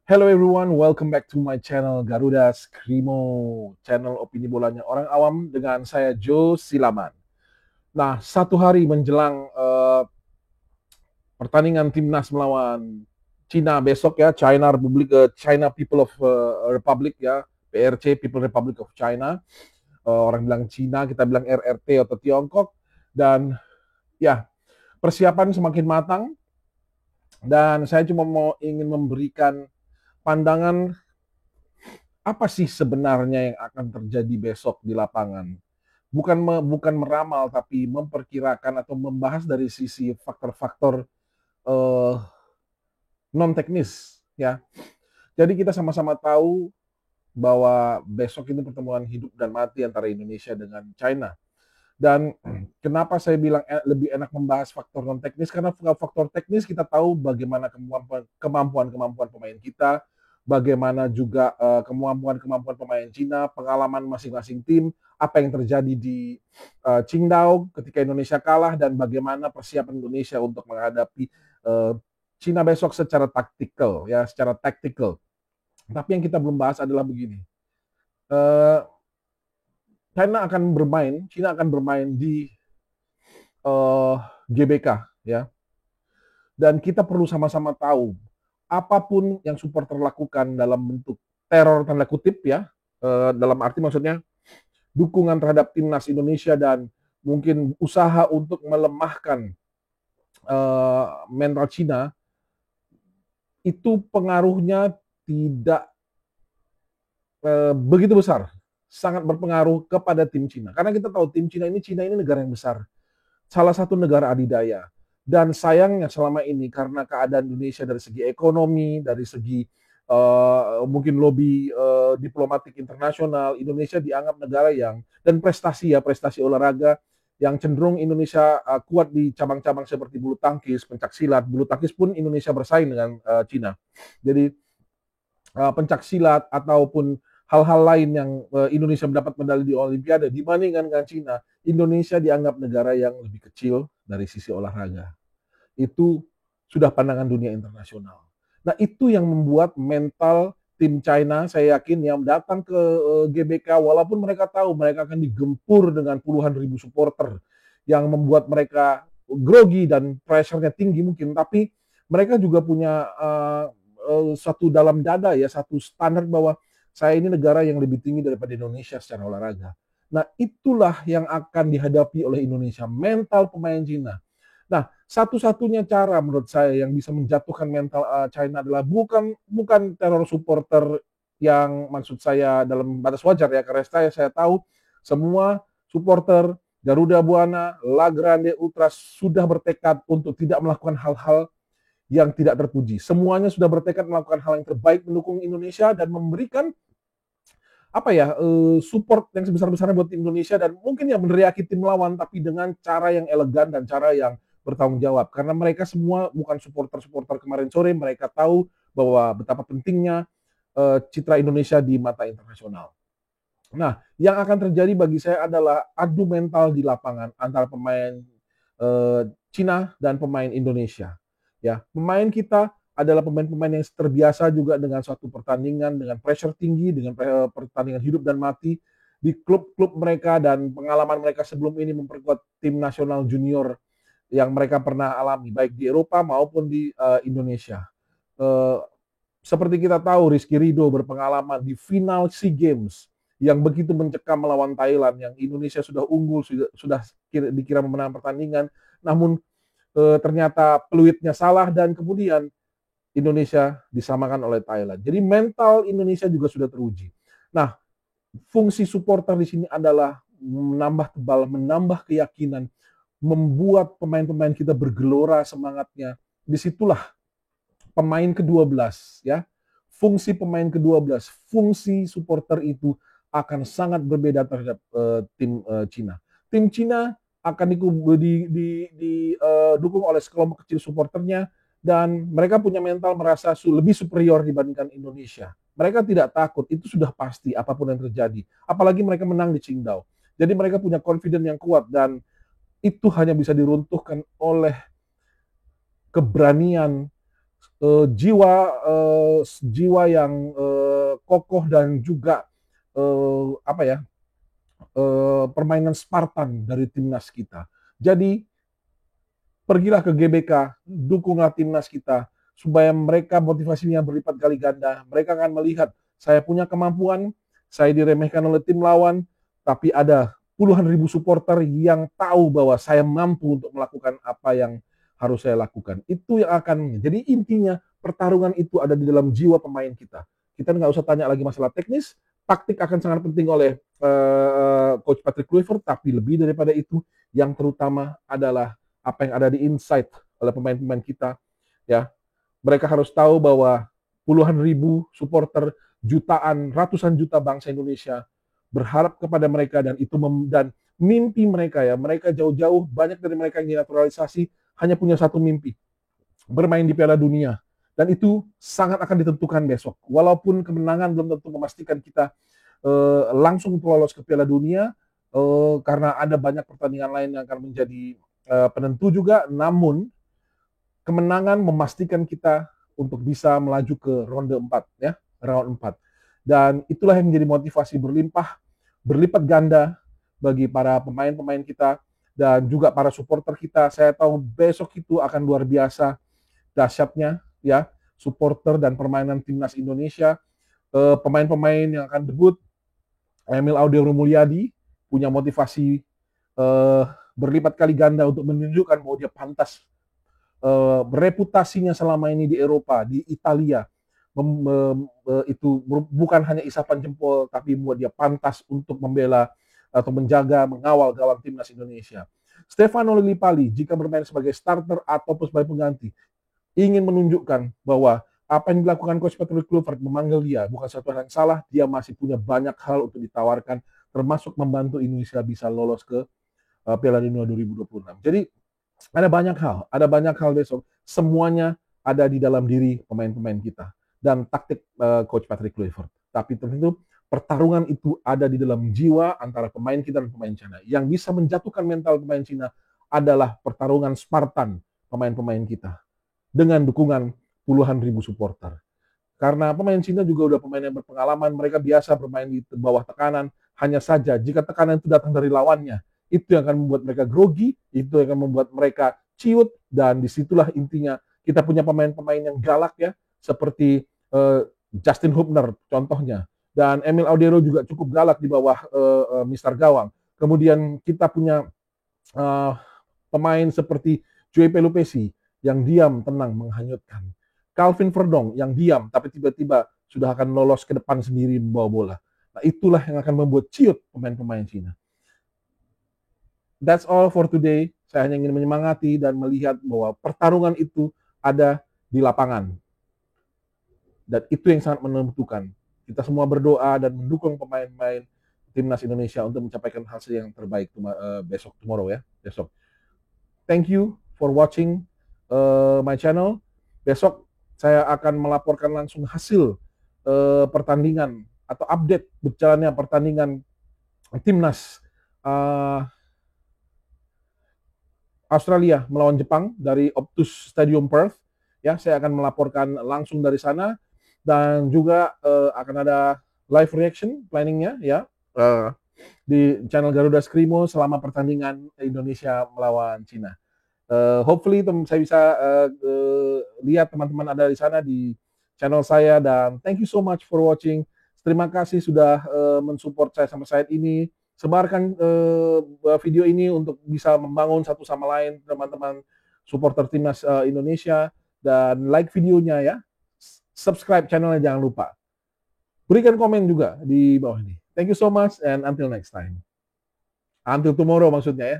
Hello everyone, welcome back to my channel Garuda Skrimo, channel opini bolanya orang awam dengan saya Joe Silaman. Nah, satu hari menjelang pertandingan timnas melawan Cina besok ya, China People of Republic ya, PRC People Republic of China. Orang bilang Cina, kita bilang RRT atau Tiongkok. Dan ya, persiapan semakin matang dan saya cuma ingin memberikan pandangan apa sih sebenarnya yang akan terjadi besok di lapangan. Bukan meramal tapi memperkirakan atau membahas dari sisi faktor-faktor uh, non teknis ya. Jadi kita sama-sama tahu bahwa besok ini pertemuan hidup dan mati antara Indonesia dengan China. Dan kenapa saya bilang lebih enak membahas faktor non teknis, karena faktor teknis kita tahu bagaimana kemampuan pemain kita, bagaimana juga kemampuan pemain Cina, pengalaman masing-masing tim, apa yang terjadi di Qingdao ketika Indonesia kalah, dan bagaimana persiapan Indonesia untuk menghadapi Cina besok secara taktikal ya, secara tactical. Tapi yang kita belum bahas adalah begini. Uh, China akan bermain di GBK ya. Dan kita perlu sama-sama tahu apapun yang supporter lakukan dalam bentuk teror tanda kutip ya, dalam arti maksudnya dukungan terhadap timnas Indonesia dan mungkin usaha untuk melemahkan mental Cina, itu pengaruhnya tidak begitu besar, sangat berpengaruh kepada tim Cina. Karena kita tahu tim Cina ini negara yang besar, salah satu negara adidaya. Dan sayangnya selama ini karena keadaan Indonesia dari segi ekonomi, dari segi mungkin lobby diplomatik internasional, Indonesia dianggap negara yang, dan prestasi olahraga yang cenderung Indonesia kuat di cabang-cabang seperti bulu tangkis, pencak silat. Bulu tangkis pun Indonesia bersaing dengan Cina. Jadi pencak silat ataupun hal-hal lain yang Indonesia mendapat medali di Olimpiade dibandingkan dengan Cina, Indonesia dianggap negara yang lebih kecil dari sisi olahraga. Itu sudah pandangan dunia internasional. Nah, itu yang membuat mental tim China, saya yakin, yang datang ke GBK, walaupun mereka tahu mereka akan digempur dengan puluhan ribu supporter yang membuat mereka grogi dan pressure-nya tinggi mungkin, tapi mereka juga punya satu dalam dada ya, satu standar bahwa saya ini negara yang lebih tinggi daripada Indonesia secara olahraga. Nah, itulah yang akan dihadapi oleh Indonesia, mental pemain Cina. Nah, satu-satunya cara menurut saya yang bisa menjatuhkan mental China adalah bukan teror supporter, yang maksud saya dalam batas wajar ya, karena saya tahu semua supporter Garuda Buana, La Grande Ultras sudah bertekad untuk tidak melakukan hal-hal yang tidak terpuji. Semuanya sudah bertekad melakukan hal yang terbaik mendukung Indonesia dan memberikan support yang sebesar-besarnya buat tim Indonesia, dan mungkin yang meneriaki tim lawan tapi dengan cara yang elegan dan cara yang bertanggung jawab, karena mereka semua bukan supporter kemarin sore. Mereka tahu bahwa betapa pentingnya citra Indonesia di mata internasional. Nah, yang akan terjadi bagi saya adalah adu mental di lapangan antara pemain Cina dan pemain Indonesia. Ya, pemain kita adalah pemain-pemain yang terbiasa juga dengan suatu pertandingan dengan pressure tinggi, dengan pertandingan hidup dan mati di klub-klub mereka, dan pengalaman mereka sebelum ini memperkuat tim nasional junior yang mereka pernah alami baik di Eropa maupun di Indonesia. Uh, Seperti kita tahu, Rizky Ridho berpengalaman di final SEA Games yang begitu mencekam melawan Thailand, yang Indonesia sudah unggul, sudah dikira memenangkan pertandingan, namun ternyata peluitnya salah dan kemudian Indonesia disamakan oleh Thailand. Jadi mental Indonesia juga sudah teruji. Nah, fungsi supporter di sini adalah menambah tebal, menambah keyakinan, membuat pemain-pemain kita bergelora semangatnya. Disitulah pemain ke-12 ya. Fungsi pemain ke-12, fungsi supporter itu akan sangat berbeda terhadap tim Cina. Tim Cina akan didukung oleh sekelompok kecil supporternya, dan mereka punya mental merasa lebih superior dibandingkan Indonesia. Mereka tidak takut, itu sudah pasti apapun yang terjadi. Apalagi mereka menang di Qingdao. Jadi mereka punya confidence yang kuat, dan itu hanya bisa diruntuhkan oleh keberanian jiwa yang kokoh dan juga apa ya, permainan Spartan dari timnas kita. Jadi pergilah ke GBK, dukunglah timnas kita supaya mereka motivasinya berlipat kali ganda. Mereka akan melihat saya punya kemampuan, saya diremehkan oleh tim lawan, tapi ada puluhan ribu supporter yang tahu bahwa saya mampu untuk melakukan apa yang harus saya lakukan. Itu yang akan. Jadi intinya pertarungan itu ada di dalam jiwa pemain kita. Kita nggak usah tanya lagi masalah teknis, taktik akan sangat penting oleh Coach Patrick Kluivert, tapi lebih daripada itu, yang terutama adalah apa yang ada di inside oleh pemain-pemain kita, ya. Mereka harus tahu bahwa puluhan ribu supporter, jutaan, ratusan juta bangsa Indonesia berharap kepada mereka, dan itu dan mimpi mereka, ya, mereka jauh-jauh, banyak dari mereka yang dinaturalisasi hanya punya satu mimpi, bermain di Piala Dunia. Dan itu sangat akan ditentukan besok. Walaupun kemenangan belum tentu memastikan kita langsung lolos ke Piala Dunia, karena ada banyak pertandingan lain yang akan menjadi penentu juga, namun kemenangan memastikan kita untuk bisa melaju ke ronde 4, ya, round 4. Dan itulah yang menjadi motivasi berlipat ganda bagi para pemain-pemain kita dan juga para supporter kita. Saya tahu besok itu akan luar biasa dahsyatnya, ya, supporter dan permainan timnas Indonesia. Pemain-pemain yang akan debut, Emil Audero Mulyadi punya motivasi berlipat kali ganda untuk menunjukkan bahwa dia pantas. Reputasinya selama ini di Eropa, di Italia, itu bukan hanya isapan jempol, tapi membuat dia pantas untuk membela atau menjaga, mengawal gawang timnas Indonesia. Stefano Lillipali, jika bermain sebagai starter ataupun sebagai pengganti, ingin menunjukkan bahwa apa yang dilakukan Coach Patrick Kluivert memanggil dia bukan satu hal yang salah. Dia masih punya banyak hal untuk ditawarkan, termasuk membantu Indonesia bisa lolos ke Piala Dunia 2026. Jadi ada banyak hal besok. Semuanya ada di dalam diri pemain-pemain kita dan taktik Coach Patrick Kluivert. Tapi tentu pertarungan itu ada di dalam jiwa antara pemain kita dan pemain Cina. Yang bisa menjatuhkan mental pemain Cina adalah pertarungan Spartan pemain-pemain kita dengan dukungan puluhan ribu supporter. Karena pemain Cina juga udah pemain yang berpengalaman, mereka biasa bermain di bawah tekanan. Hanya saja jika tekanan itu datang dari lawannya, itu yang akan membuat mereka grogi, itu yang akan membuat mereka ciut, dan disitulah intinya kita punya pemain-pemain yang galak, ya, seperti Justin Hubner contohnya, dan Emil Audero juga cukup galak di bawah Mister Gawang. Kemudian kita punya pemain seperti Joey Pelupesi yang diam, tenang, menghanyutkan. Calvin Verdong yang diam, tapi tiba-tiba sudah akan lolos ke depan sendiri membawa bola. Nah, itulah yang akan membuat ciut pemain-pemain Cina. That's all for today. Saya hanya ingin menyemangati dan melihat bahwa pertarungan itu ada di lapangan. Dan itu yang sangat menentukan. Kita semua berdoa dan mendukung pemain-pemain timnas Indonesia untuk mencapaikan hasil yang terbaik besok, tomorrow, ya, besok. Thank you for watching my channel. Besok saya akan melaporkan langsung hasil pertandingan atau update berjalannya pertandingan timnas Australia melawan Jepang dari Optus Stadium Perth. Ya, saya akan melaporkan langsung dari sana, dan juga akan ada live reaction planningnya, ya, di channel Garuda Skrimo selama pertandingan Indonesia melawan Cina. Hopefully saya bisa lihat teman-teman ada di sana di channel saya, dan thank you so much for watching. Terima kasih sudah mensupport saya sampai saat ini. Sebarkan video ini untuk bisa membangun satu sama lain teman-teman supporter timnas Indonesia, dan like videonya, ya. Subscribe channelnya jangan lupa. Berikan komen juga di bawah ini. Thank you so much and until next time. Until tomorrow maksudnya, ya.